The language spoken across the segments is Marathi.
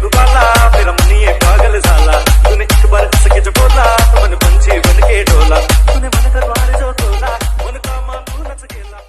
मधुबाला मेरा मनी ये पागल झाला तूने एक बार हंस के जो बोला तो मन पंछी बन के डोला तूने मन का द्वार जो खोला मन का मानूनच गेला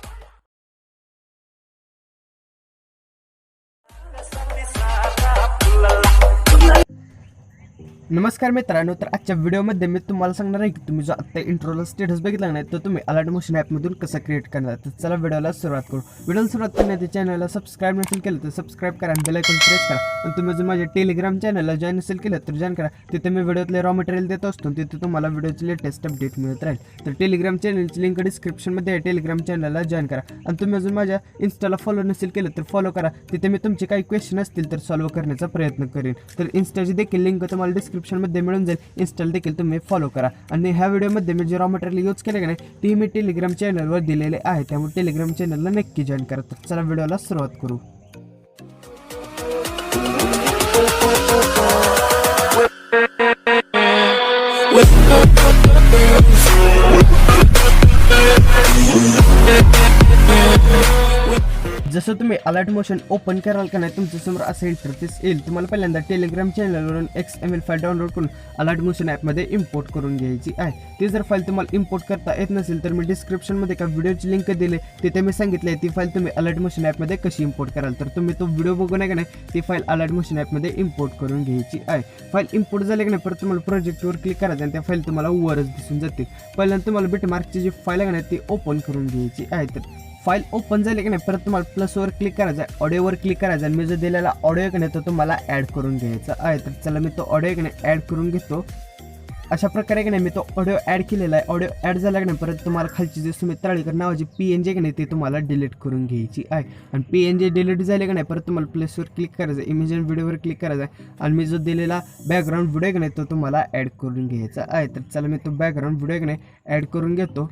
नमस्कार मित्रांनो, तर आजच्या व्हिडिओमध्ये मी तुम्हाला सांगणार आहे की तुम्ही जो आता इंट्रोला स्टेटस बघितला नाही तर तुम्ही अलाइट मोशन ॲपमधून कसं क्रिएट करणार. तर चला व्हिडिओला सुरुवात करू. व्हिडिओला सुरुवात करण्यासाठी चॅनलला सबस्क्राईब नसेल केलं तर सबस्क्राईब करा आणि बेल आयकॉन प्रेस करा. आणि तुम्ही जर माझ्या टेलिग्राम चॅनलला जॉईन नसेल केलं तर जॉईन करा. तिथे मी व्हिडिओतले रॉ मटेरियल देत असतो, तिथे तुम्हाला व्हिडिओचे लेटेस्ट अपडेट मिळत राहील. तर टेलिग्राम चॅनलची लिंक डिस्क्रिप्शनमध्ये आहे. टेलिग्राम चॅनलला जॉईन करा. आणि तुम्ही अजून माझ्या इन्स्टाला फॉलो नसेल केलं तर फॉलो करा. तिथे मी तुमचे काही क्वेश्चन असतील तर सॉल्व्ह करण्याचा प्रयत्न करेन. तर इन्स्टाची देखील लिंक तुम्हाला डिस्क्रिप्शनमध्ये मिळून जाईल. इन्स्टॉल देखील तुम्ही फॉलो करा. आणि ह्या व्हिडिओमध्ये मी जे रॉ मटेरियल यूज केले का नाही ती मी टेलिग्राम चॅनलवर दिलेले आहे, त्यामुळे टेलिग्राम चॅनलला नक्की जॉईन करा. तर चला व्हिडिओला सुरुवात करू. जसं तुम्ही अलाइट मोशन ओपन कराल का नाही तुमच्यासमोर असं इंटरफेस येईल. तुम्हाला पहिल्यांदा टेलिग्राम चॅनलवरून XML फाईल डाउनलोड करून अलाइट मोशन ॲपमध्ये इम्पोर्ट करून घ्यायची आहे. ती जर फाईल तुम्हाला इम्पोर्ट करता येत नसेल तर मी डिस्क्रिप्शनमध्ये एका व्हिडिओची लिंक दिली, तिथे मी सांगितले ती फाईल तुम्ही अलाइट मोशन ॲपमध्ये कशी इम्पोर्ट कराल. तर तुम्ही तो व्हिडिओ बघून आहे का नाही ती फाईल अलाइट मोशन ॲपमध्ये इम्पोर्ट करून घ्यायची आहे. फाईल इम्पोर्ट झाली की नाही परत तुम्हाला प्रोजेक्टवर क्लिक करायचं आणि त्या फाईल तुम्हाला वरच दिसून जातील. पहिल्यांदा तुम्हाला बिटमार्कची जी फाईल आहे ना ती ओपन करून घ्यायची आहे. तर फाईल ओपन झाली की नाही परत तुम्हाला प्लसवर क्लिक करायचं आहे, ऑडिओवर क्लिक करायचं आणि मी जो दिलेला ऑडिओ की नाही तो तुम्हाला ॲड करून घ्यायचा आहे. तर चला मी तो ऑडिओ की नाही ॲड करून घेतो. अशा प्रकारे की नाही मी तो ऑडिओ ॲड केलेला आहे. ऑडिओ ॲड झाला की नाही परत तुम्हाला खालची जे सुमित तराळेकर नावाची PNG की नाही ते तुम्हाला डिलीट करून घ्यायची आहे. आणि PNG डिलीट झाले की नाही परत तुम्हाला प्लेसवर क्लिक करायचं आहे, इमेज अँड व्हिडिओवर क्लिक करायचं आहे आणि मी जो दिलेला बॅकग्राऊंड व्हिडिओ की नाही तो तुम्हाला ॲड करून घ्यायचा आहे. तर चला मी तो बॅकग्राऊंड व्हिडिओ की नाही ॲड करून घेतो.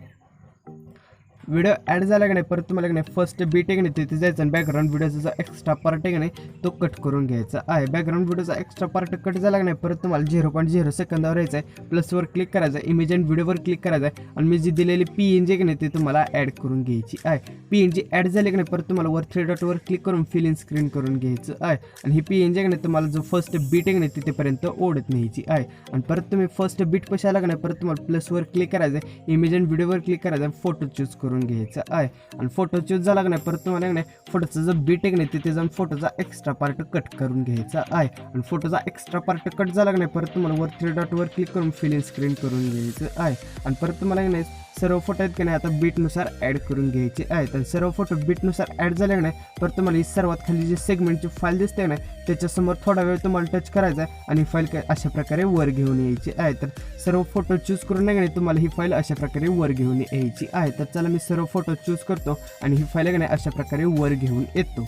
व्हिडिओ ॲड झाला की नाही परत तुम्हाला की नाही फर्स्ट बीट आहे की नाही तिथे जायचं आणि बॅकग्राऊंड व्हिडिओचा जो एक्स्ट्रा पार्ट आहे की नाही तो कट करून घ्यायचा आहे. बॅकग्राऊंड व्हिडिओचा एक्स्ट्रा पार्ट कट झाला की नाही परत तुम्हाला 0.0 सेकंदावर यायचं आहे, प्लसवर क्लिक करायचं आहे, इमेज अँड व्हिडिओवर क्लिक करायचं आहे आणि मी जी दिलेली PNG की नाही ते तुम्हाला ॲड करून घ्यायची आहे. PNG ॲड झाली की नाही परत तुम्हाला वर 3 डॉटवर क्लिक करून फिल इन स्क्रीन करून घ्यायचं आहे. आणि ही PNG की नाही तुम्हाला जो फर्स्ट बीट आहे की नाही तिथेपर्यंत ओढत न्यायची आहे. आणि परत तुम्ही फर्स्ट बीट पैसे आला की नाही परत तुम्हाला प्लसवर क्लिक करायचं आहे, इमेज अँड व्हिडिओवर क्लिक करायचं आहे, फोटो चूज करून घ्यायचा आहे. आणि फोटो चूज झाला की नाही परत तुम्हाला नाही फोटोचा जो बीट आहे की नाही तिथे जाऊन फोटोचा एक्स्ट्रा पार्ट कट करून घ्यायचा आहे. आणि फोटोचा एक्स्ट्रा पार्ट कट झाला की नाही परत तुम्हाला वर 3 डॉटवर क्लिक करून फिल इन स्क्रीन करून घ्यायचं आहे. आणि परत तुम्हाला नाही सर्व फोटो आहेत की नाही आता बीटनुसार ॲड करून घ्यायचे आहेत. आणि सर्व फोटो बीटनुसार ॲड झाले की नाही परत तुम्हाला ही सर्वात खाली जी सेगमेंटची फाईल दिसते नाही त्याच्यासमोर थोडा वेळ तुम्हाला टच करायचा आहे आणि फाईल काय अशा प्रकारे वर घेऊन यायची आहे. तर सर्व फोटो चूज करून नाही तुम्हाला ही फाईल अशा प्रकारे वर घेऊन यायची आहे. तर चला मी सर्व फोटो चूज करतो आणि ही फाईल नाही अशा प्रकारे वर घेऊन येतो.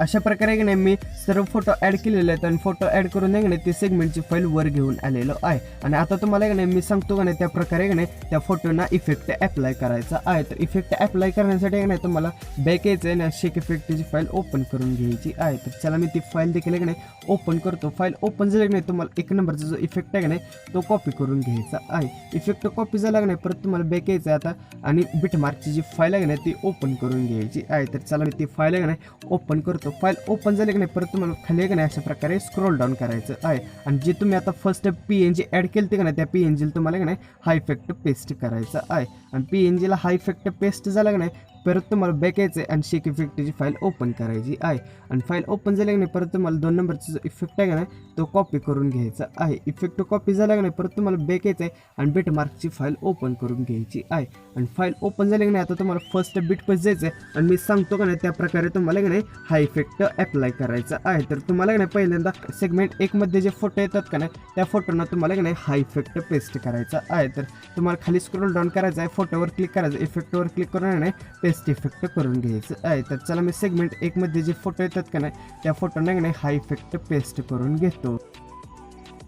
अशा प्रकारे की नाही मी सर्व फोटो ॲड केलेले आहेत आणि फोटो ॲड करून नाही ती सेगमेंटची फाईल वर घेऊन आलेलो आहे. आणि आता तुम्हाला की नाही मी सांगतो का नाही त्या प्रकारे की नाही त्या फोटोना इफेक्ट ॲप्लाय करायचा आहे. तर इफेक्ट ॲप्लाय करण्यासाठी की नाही तुम्हाला बॅक यायचं आहे आणि शेक इफेक्टची फाईल ओपन करून घ्यायची आहे. तर चला मी ती फाईल देखील की नाही ओपन करतो. फाईल ओपन झाली की नाही तुम्हाला 1 नंबरचा जो इफेक्ट आहे की नाही तो कॉपी करून घ्यायचा आहे. इफेक्ट कॉपी झाला की नाही परत तुम्हाला बॅक यायचं आहे आता आणि बिटमार्कची जी फाईल आहे की नाही ती ओपन करून घ्यायची आहे. तर चला मी ती फाईल आहे की नाही ओपन करतो. फाईल ओपन झाली की नाही परत तुम्हाला खाली की नाही अशा प्रकारे स्क्रोल डाऊन करायचं आहे. आणि जे तुम्ही आता फर्स्ट PNG ॲड केली की नाही त्या PNGला तुम्हाला की नाही हा इफेक्ट पेस्ट करायचा आहे. आणि PNGला हा इफेक्ट पेस्ट झाला की नाही परत तुम्हाला बॅक यायचं आहे आणि शेक इफेक्टची फाईल ओपन करायची आहे. आणि फाईल ओपन झाली की नाही परत तुम्हाला 2 नंबरचा जो इफेक्ट आहे का नाही तो कॉपी करून घ्यायचा आहे. इफेक्ट कॉपी झाला की नाही परत तुम्हाला बॅक यायचं आहे आणि बिटमार्कची फाईल ओपन करून घ्यायची आहे. आणि फाईल ओपन झाली की नाही आता तुम्हाला फर्स्ट बीट पैसे जायचं आहे आणि मी सांगतो का नाही त्या प्रकारे तुम्हाला की नाही हा इफेक्ट ॲप्लाय करायचा आहे. तर तुम्हाला की नाही पहिल्यांदा सेगमेंट 1 मध्ये जे फोटो येतात का नाही त्या फोटोना तुम्हाला की नाही हा इफेक्ट पेस्ट करायचा आहे. तर तुम्हाला खाली स्क्रोल डाऊन करायचं आहे, फोटोवर क्लिक करायचं, इफेक्टवर क्लिक करून नाही पेस्ट इफेक्ट करून घ्यायचं आहे. तर चला मी सेगमेंट 1 मध्ये जे फोटो येतात का नाही त्या फोटोना की नाही हा इफेक्ट पेस्ट करून घेतो.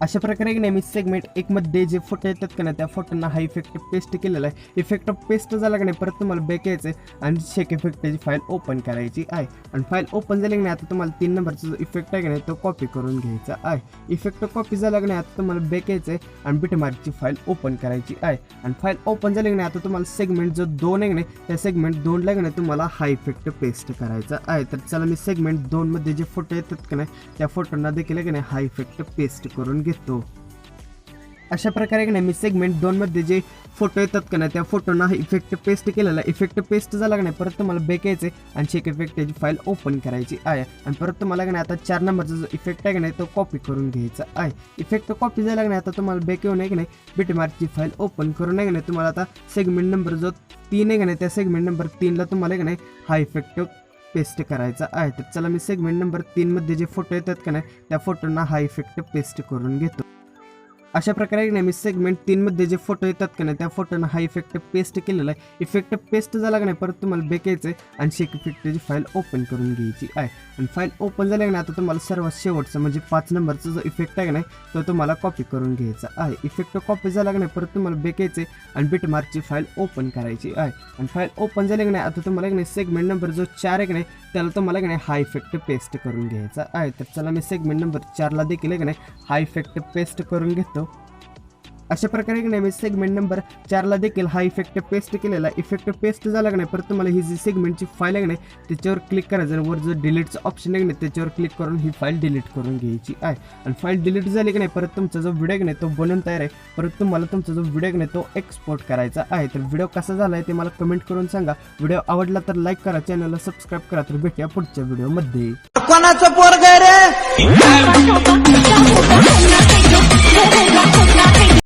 अशा प्रकारे नेहमी सेगमेंट 1 मध्ये जे फोटो येतात का नाही त्या फोटोंना हा इफेक्ट पेस्ट केलेला आहे. इफेक्ट पेस्ट झाला का नाही परत तुम्हाला बॅक यायचं आहे आणि शेक इफेक्टची फाईल ओपन करायची आहे. आणि फाईल ओपन झाली की नाही आता तुम्हाला 3 नंबरचा जो इफेक्ट आहे की नाही तो कॉपी करून घ्यायचा आहे. इफेक्ट कॉपी झाला की नाही आता तुम्हाला बॅक यायचं आहे आणि बिटमार्कची फाईल ओपन करायची आहे. आणि फाईल ओपन झाली की नाही आता तुम्हाला सेगमेंट जो 2 आहे की नाही त्या सेगमेंट 2ला की नाही तुम्हाला हा इफेक्ट पेस्ट करायचा आहे. तर चला मी सेगमेंट 2 मध्ये जे फोटो येतात की नाही त्या फोटोंना देखील की नाही हा इफेक्ट पेस्ट करून घेतो. अशा प्रकारे की नाही मी सेगमेंट 2 मध्ये जे फोटो येतात का नाही त्या फोटोना हा इफेक्ट पेस्ट केलेला आहे. इफेक्ट पेस्ट झाला का नाही परत तुम्हाला बॅक यायचं आहे आणि शेक इफेक्टची फाईल ओपन करायची आहे. आणि परत तुम्हाला का नाही आता 4 नंबरचा जो इफेक्ट आहे का नाही तो कॉपी करून घ्यायचा आहे. इफेक्ट कॉपी झाला का नाही आता तुम्हाला बॅक येऊन आहे की नाही बिटमार्कची फाईल ओपन करून आहे की नाही तुम्हाला आता सेगमेंट नंबर जो 3 आहे का नाही त्या सेगमेंट नंबर 3ला तुम्हाला का नाही हा इफेक्ट पेस्ट करायचा आहे. तर चला मी सेगमेंट नंबर 3 मध्ये जे फोटो येतात का नाही त्या फोटोंना हा इफेक्ट पेस्ट करून घेतो. अशा प्रकारे नेहमी सेगमेंट 3 मध्ये जे फोटो येतात का नाही त्या फोटोना हा इफेक्ट पेस्ट केलेला आहे. इफेक्ट पेस्ट झाला का नाही परत तुम्हाला बॅक यायचं आहे आणि शेक इफेक्टची फाईल ओपन करून घ्यायची आहे. आणि फाईल ओपन झाली का नाही आता तुम्हाला सर्वात शेवटचा म्हणजे 5 नंबरचा जो इफेक्ट आहे का नाही तो तुम्हाला कॉपी करून घ्यायचा आहे. इफेक्ट कॉपी झाला का नाही परत तुम्हाला बॅक यायचं आहे आणि बिटमार्कची फाईल ओपन करायची आहे. आणि फाईल ओपन झाली का नाही आता तुम्हाला की नाही सेगमेंट नंबर जो 4 आहे की नाही त्याला तुम्हाला की नाही हा इफेक्ट पेस्ट करून घ्यायचा आहे. तर चला मी सेगमेंट नंबर 4ला देखील की नाही हा इफेक्ट पेस्ट करून घेतो. अशा प्रकारे की नाही मी सेगमेंट नंबर 4ला देखील हा इफेक्ट पेस्ट केलेला आहे. इफेक्ट पेस्ट झाला का नाही परत तुम्हाला ही जी सेगमेंटची फाईल आहे की नाही त्याच्यावर क्लिक करायचं आणि वर जो डिलीटचा ऑप्शन आहे की नाही त्याच्यावर क्लिक करून ही फाईल डिलीट करून घ्यायची आहे. आणि फाईल डिलीट झाली की नाही परत तुमचा जो व्हिडिओ की नाही तो बनवून तयार आहे. परत तुम्हाला तुमचा जो व्हिडिओ की नाही तो एक्सपोर्ट करायचा आहे. तर व्हिडिओ कसा झाला आहे ते मला कमेंट करून सांगा. व्हिडिओ आवडला तर लाईक करा, चॅनलला सबस्क्राईब करा. तर भेटूया पुढच्या व्हिडिओमध्ये. कोणाचं पोरग रे